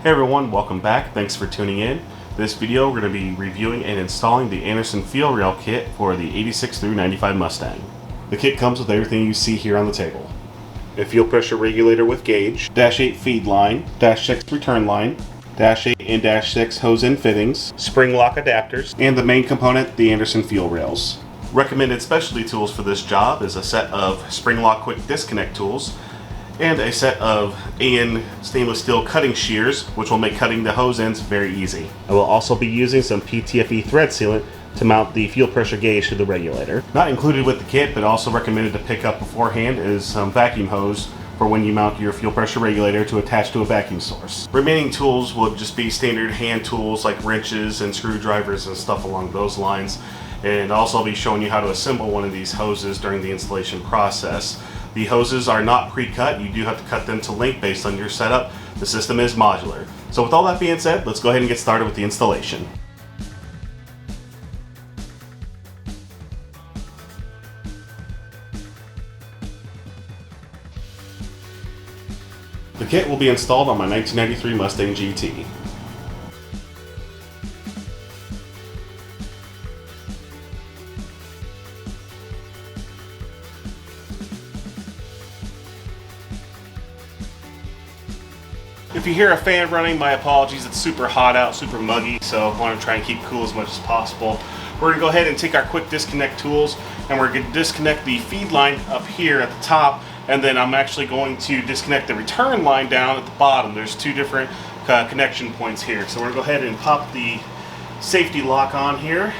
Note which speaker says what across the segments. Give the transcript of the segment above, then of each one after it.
Speaker 1: Hey everyone, welcome back. Thanks for tuning in. This video we're going to be reviewing and installing the Anderson fuel rail kit for the 86 through 95 Mustang. The kit comes with everything you see here on the table. A fuel pressure regulator with gauge, -8 feed line, -6 return line, -8 and -6 hose end fittings, spring lock adapters, and the main component, the Anderson fuel rails. Recommended specialty tools for this job is a set of spring lock quick disconnect tools and a set of AN stainless steel cutting shears, which will make cutting the hose ends very easy. I will also be using some PTFE thread sealant to mount the fuel pressure gauge to the regulator. Not included with the kit, but also recommended to pick up beforehand, is some vacuum hose for when you mount your fuel pressure regulator to attach to a vacuum source. Remaining tools will just be standard hand tools like wrenches and screwdrivers and stuff along those lines. And also I'll be showing you how to assemble one of these hoses during the installation process. The hoses are not pre-cut. You do have to cut them to length based on your setup. The system is modular. So with all that being said, let's go ahead and get started with the installation. The kit will be installed on my 1993 Mustang GT. If you hear a fan running, my apologies. It's super hot out, super muggy, so I want to try and keep cool as much as possible. We're going to go ahead and take our quick disconnect tools, and we're going to disconnect the feed line up here at the top, and then I'm actually going to disconnect the return line down at the bottom. There's two different connection points here. So we're going to go ahead and pop the safety lock on here.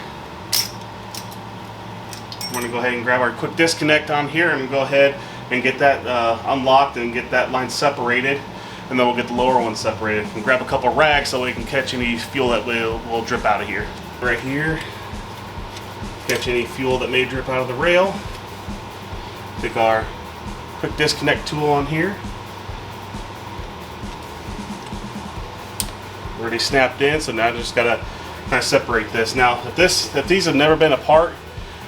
Speaker 1: We're going to go ahead and grab our quick disconnect on here and go ahead and get that unlocked and get that line separated. And then we'll get the lower one separated. We'll grab a couple rags so we can catch any fuel that will drip out of here. Right here, catch any fuel that may drip out of the rail. Take our quick disconnect tool on here. Already snapped in, so now I just gotta kind of separate this. Now, if these have never been apart,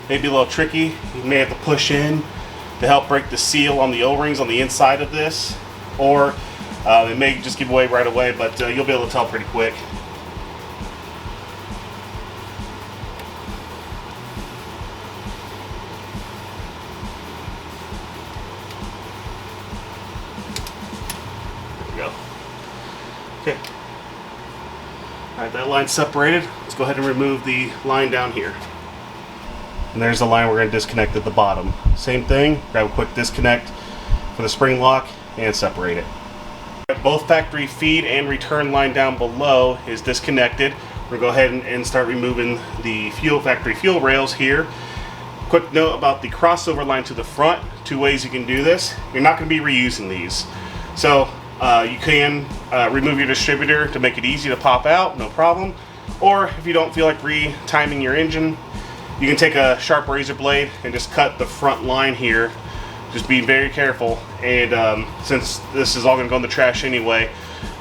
Speaker 1: maybe a little tricky. You may have to push in to help break the seal on the O-rings on the inside of this, or it may just give away right away, but you'll be able to tell pretty quick. There we go. Okay. Alright, that line's separated. Let's go ahead and remove the line down here. And there's the line we're going to disconnect at the bottom. Same thing, grab a quick disconnect for the spring lock and separate it. Both factory feed and return line down below is disconnected. We're going to go ahead and start removing the factory fuel rails here. Quick note about the crossover line to the front. Two ways you can do this. You're not going to be reusing these. So you can remove your distributor to make it easy to pop out, no problem. Or if you don't feel like re-timing your engine, you can take a sharp razor blade and just cut the front line here. Just be very careful, and since this is all going to go in the trash anyway,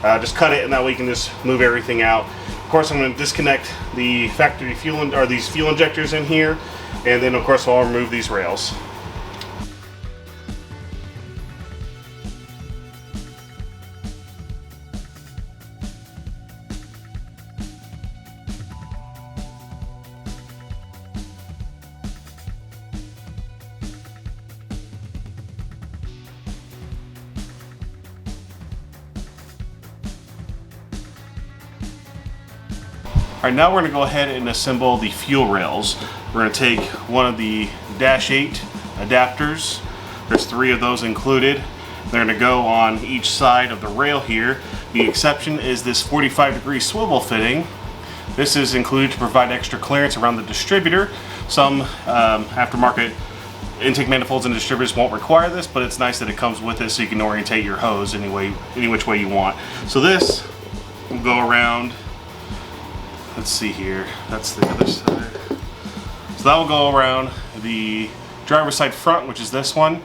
Speaker 1: just cut it, and that way you can just move everything out. Of course, I'm going to disconnect the factory fuel or these fuel injectors in here, and then of course I'll remove these rails. Alright, now we're going to go ahead and assemble the fuel rails. We're going to take one of the -8 adapters. There's 3 of those included. They're going to go on each side of the rail here. The exception is this 45-degree swivel fitting. This is included to provide extra clearance around the distributor. Some aftermarket intake manifolds and distributors won't require this, but it's nice that it comes with it so you can orientate your hose any which way you want. So this will go around. Let's see here, that's the other side. So that will go around the driver's side front, which is this one.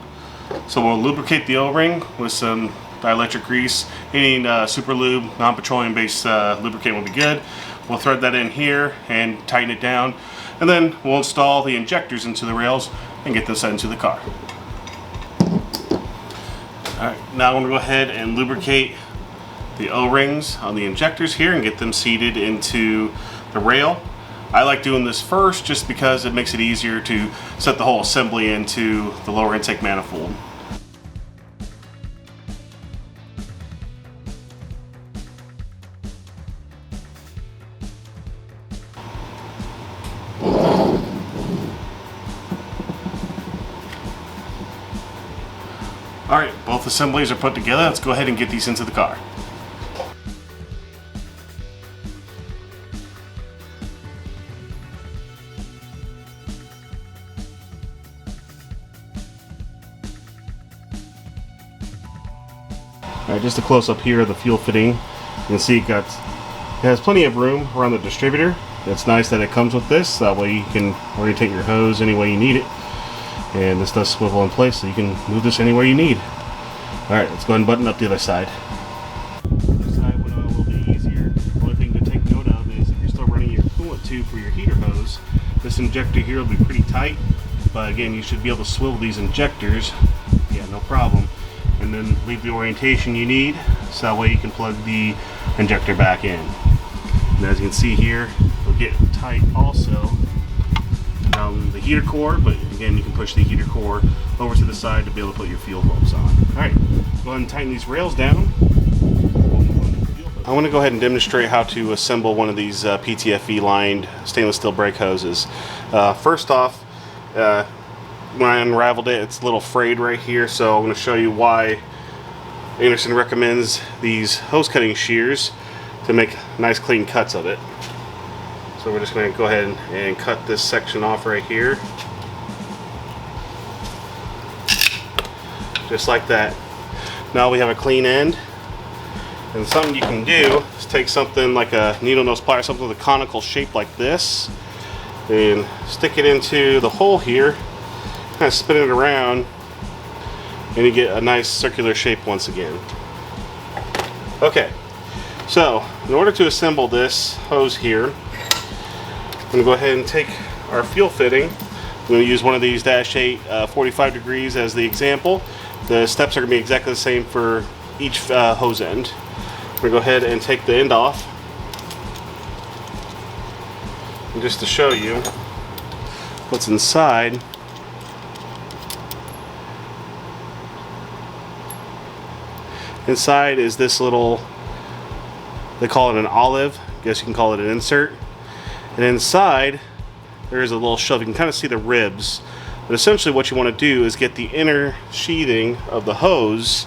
Speaker 1: So we'll lubricate the O-ring with some dielectric grease. Any super lube, non-petroleum based lubricant will be good. We'll thread that in here and tighten it down. And then we'll install the injectors into the rails and get those set into the car. Alright, now I'm going to go ahead and lubricate the O-rings on the injectors here and get them seated into the rail. I like doing this first just because it makes it easier to set the whole assembly into the lower intake manifold. Alright, both assemblies are put together. Let's go ahead and get these into the car. Alright, just a close up here of the fuel fitting. You can see it has plenty of room around the distributor. It's nice that it comes with this, that way you can orientate your hose any way you need it. And this does swivel in place so you can move this anywhere you need. Alright, let's go ahead and button up the other side. This side went on a little bit easier. The only thing to take note of is if you're still running your coolant tube for your heater hose, this injector here will be pretty tight. But again, you should be able to swivel these injectors, yeah, no problem. And then leave the orientation you need, so that way you can plug the injector back in. And as you can see here, it'll get tight also down the heater core, but again, you can push the heater core over to the side to be able to put your fuel hose on. Alright, go ahead and tighten these rails down. I want to go ahead and demonstrate how to assemble one of these PTFE lined stainless steel brake hoses. First off, when I unraveled it, it's a little frayed right here, so I'm going to show you why Anderson recommends these hose cutting shears to make nice clean cuts of it. So we're just going to go ahead and cut this section off right here. Just like that. Now we have a clean end. And something you can do is take something like a needle nose plier, something with a conical shape like this, and stick it into the hole here, kind of spin it around, and you get a nice circular shape once again. Okay, so in order to assemble this hose here, I'm going to go ahead and take our fuel fitting. I'm going to use one of these Dash 8 45 degrees as the example. The steps are going to be exactly the same for each hose end. I'm going to go ahead and take the end off. And just to show you what's inside, inside is this little, they call it an olive, I guess you can call it an insert. And inside there is a little shelf. You can kind of see the ribs, but essentially what you want to do is get the inner sheathing of the hose,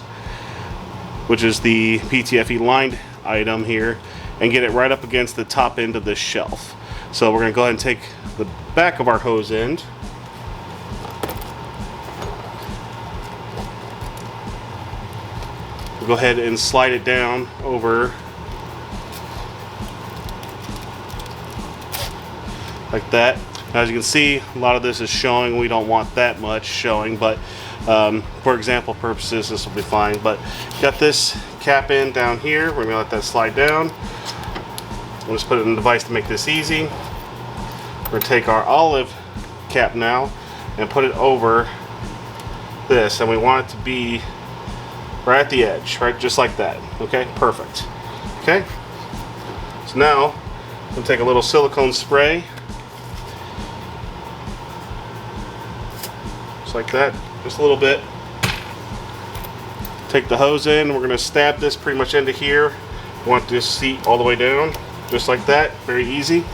Speaker 1: which is the PTFE lined item here, and get it right up against the top end of this shelf. So we're going to go ahead and take the back of our hose end, we'll go ahead and slide it down over like that. As you can see, a lot of this is showing. We don't want that much showing, but for example purposes this will be fine. But got this cap in down here, we're going to let that slide down. We'll just put it in the device to make this easy. We're going to take our olive cap now and put it over this, and we want it to be right at the edge, right, just like that. Okay, perfect. Okay, so now I'm going to take a little silicone spray, just like that, just a little bit. Take the hose in, we're going to stab this pretty much into here. We want this seat all the way down, just like that, very easy.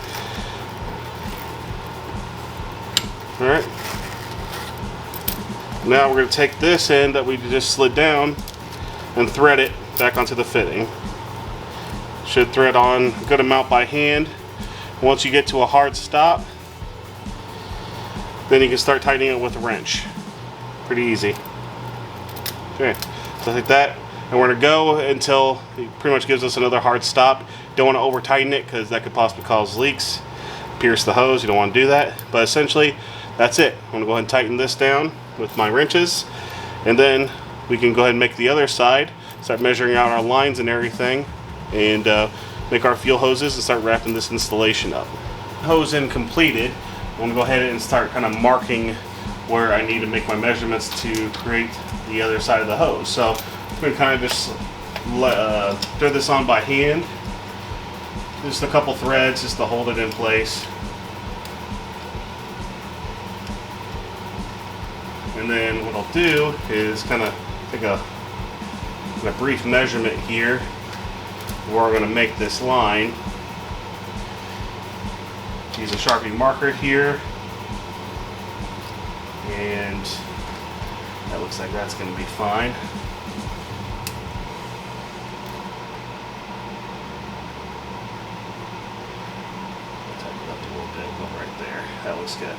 Speaker 1: Alright, now we're going to take this end that we just slid down and thread it back onto the fitting. Should thread on a good amount by hand. Once you get to a hard stop, then you can start tightening it with a wrench. Pretty easy. Okay, so like that, and we're going to go until it pretty much gives us another hard stop. Don't want to over tighten it because that could possibly cause leaks, pierce the hose. You don't want to do that, but essentially that's it. I'm going to go ahead and tighten this down with my wrenches, and then we can go ahead and make the other side, start measuring out our lines and everything, and make our fuel hoses and start wrapping this installation up. Hose end completed. I'm going to go ahead and start kind of marking where I need to make my measurements to create the other side of the hose. So I'm going to kind of just thread this on by hand. Just a couple threads just to hold it in place. And then what I'll do is kind of take a brief measurement here where we're going to make this line. Use a Sharpie marker here, and that looks like that's going to be fine. Tighten it up a little bit, go right there. That looks good.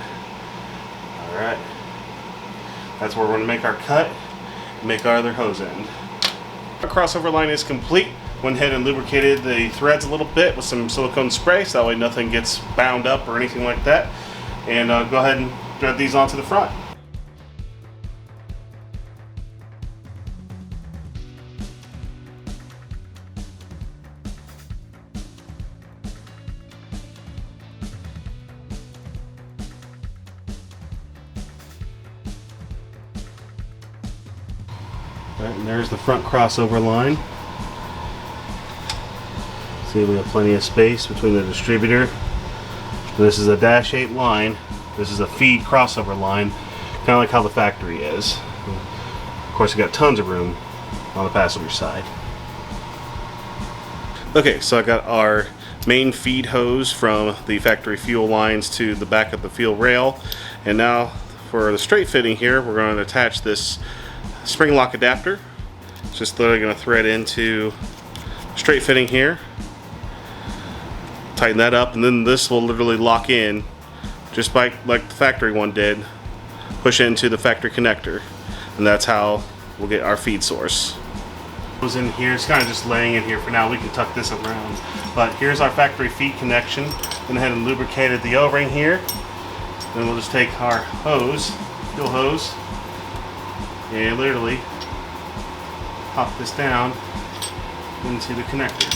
Speaker 1: All right. That's where we're going to make our cut, make our other hose end. Our crossover line is complete. Went ahead and lubricated the threads a little bit with some silicone spray so that way nothing gets bound up or anything like that. And go ahead and thread these onto the front. Alright, and there's the front crossover line. See, we have plenty of space between the distributor. This is a dash 8 line. This is a feed crossover line, kind of like how the factory is. Of course, we got tons of room on the passenger side. Okay, so I got our main feed hose from the factory fuel lines to the back of the fuel rail, and now for the straight fitting here, we're going to attach this spring lock adapter. It's just literally going to thread into straight fitting here, tighten that up, and then this will literally lock in just like the factory one did. Push it into the factory connector, and that's how we'll get our feed source. Goes in here. It's kind of just laying in here for now. We can tuck this around, but here's our factory feed connection. Went ahead and lubricated the O-ring here. Then we'll just take our hose, fuel hose, and literally pop this down into the connector.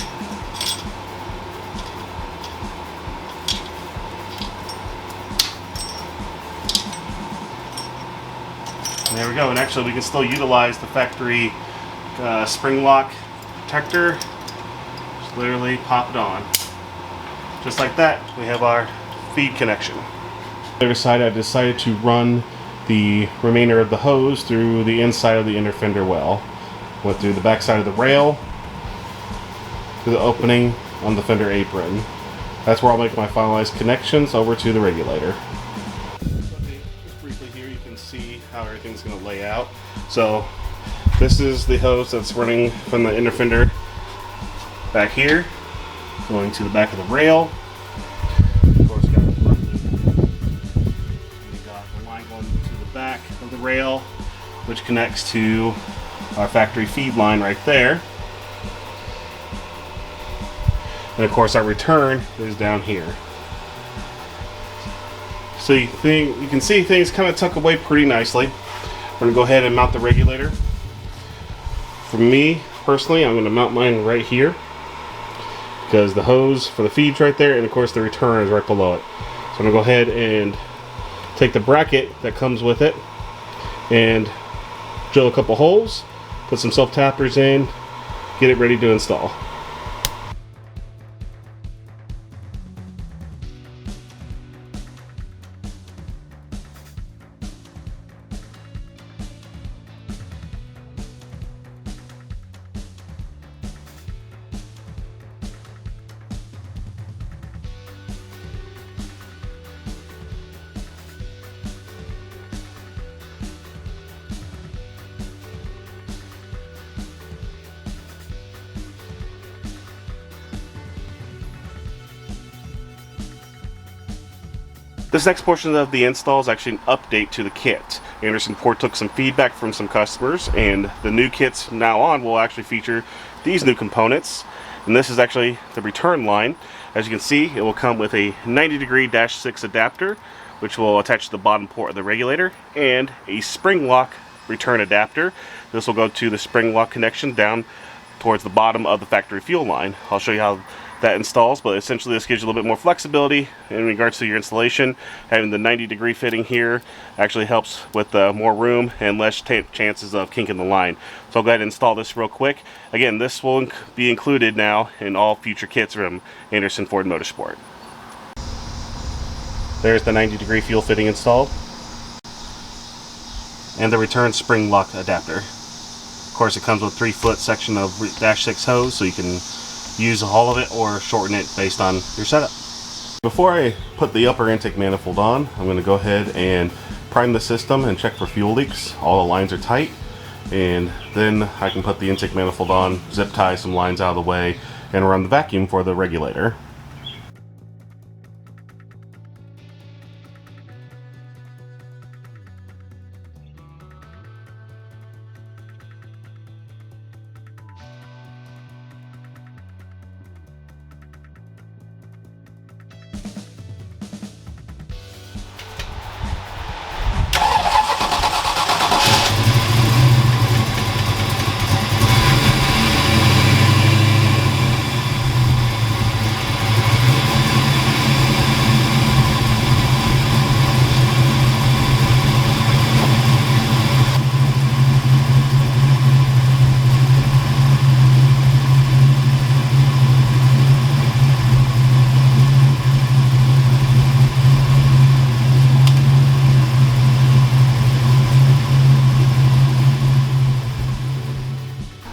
Speaker 1: And there we go. And actually we can still utilize the factory spring lock protector. Just literally pop it on. Just like that, we have our feed connection. On the other side, I decided to run the remainder of the hose through the inside of the inner fender well. Went through the back side of the rail, through the opening on the fender apron. That's where I'll make my finalized connections over to the regulator. Just briefly here, you can see how everything's going to lay out. So this is the hose that's running from the inner fender back here, going to the back of the rail. Of course, got the line going to the back of the rail, which connects to our factory feed line right there. And of course our return is down here. So you can see things kind of tuck away pretty nicely. We're going to go ahead and mount the regulator. For me personally, I'm going to mount mine right here, because the hose for the feed's right there, and of course the return is right below it. So I'm going to go ahead and take the bracket that comes with it and drill a couple holes, put some self-tappers in, get it ready to install. This next portion of the install is actually an update to the kit. Anderson Port took some feedback from some customers, and the new kits from now on will actually feature these new components. And this is actually the return line. As you can see, it will come with a 90-degree -6 adapter, which will attach to the bottom port of the regulator, and a spring lock return adapter. This will go to the spring lock connection down towards the bottom of the factory fuel line. I'll show you how that installs, but essentially this gives you a little bit more flexibility in regards to your installation. Having the 90-degree fitting here actually helps with more room and less chances of kinking the line. So I'll go ahead and install this real quick. Again, this will be included now in all future kits from Anderson Ford Motorsport. There's the 90-degree fuel fitting installed, and the return spring lock adapter. Of course, it comes with a 3-foot section of dash 6 hose, so you can use all of it or shorten it based on your setup. Before I put the upper intake manifold on, I'm going to go ahead and prime the system and check for fuel leaks. All the lines are tight, and then I can put the intake manifold on, zip tie some lines out of the way, and run the vacuum for the regulator.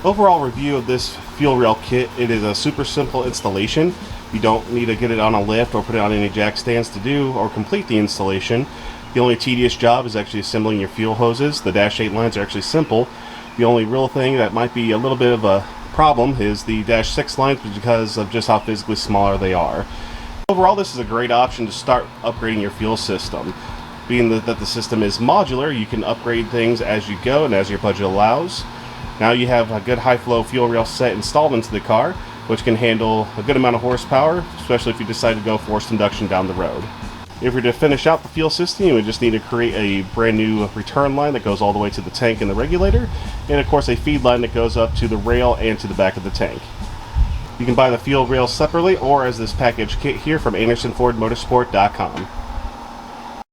Speaker 1: Overall review of this fuel rail kit: it is a super simple installation. You don't need to get it on a lift or put it on any jack stands to do or complete the installation. The only tedious job is actually assembling your fuel hoses. The dash 8 lines are actually simple. The only real thing that might be a little bit of a problem is the dash 6 lines, because of just how physically smaller they are. Overall, this is a great option to start upgrading your fuel system. Being that the system is modular, you can upgrade things as you go and as your budget allows. Now you have a good high flow fuel rail set installed into the car, which can handle a good amount of horsepower, especially if you decide to go forced induction down the road. If you're to finish out the fuel system, you would just need to create a brand new return line that goes all the way to the tank and the regulator, and of course a feed line that goes up to the rail and to the back of the tank. You can buy the fuel rail separately or as this package kit here from AndersonFordMotorsport.com.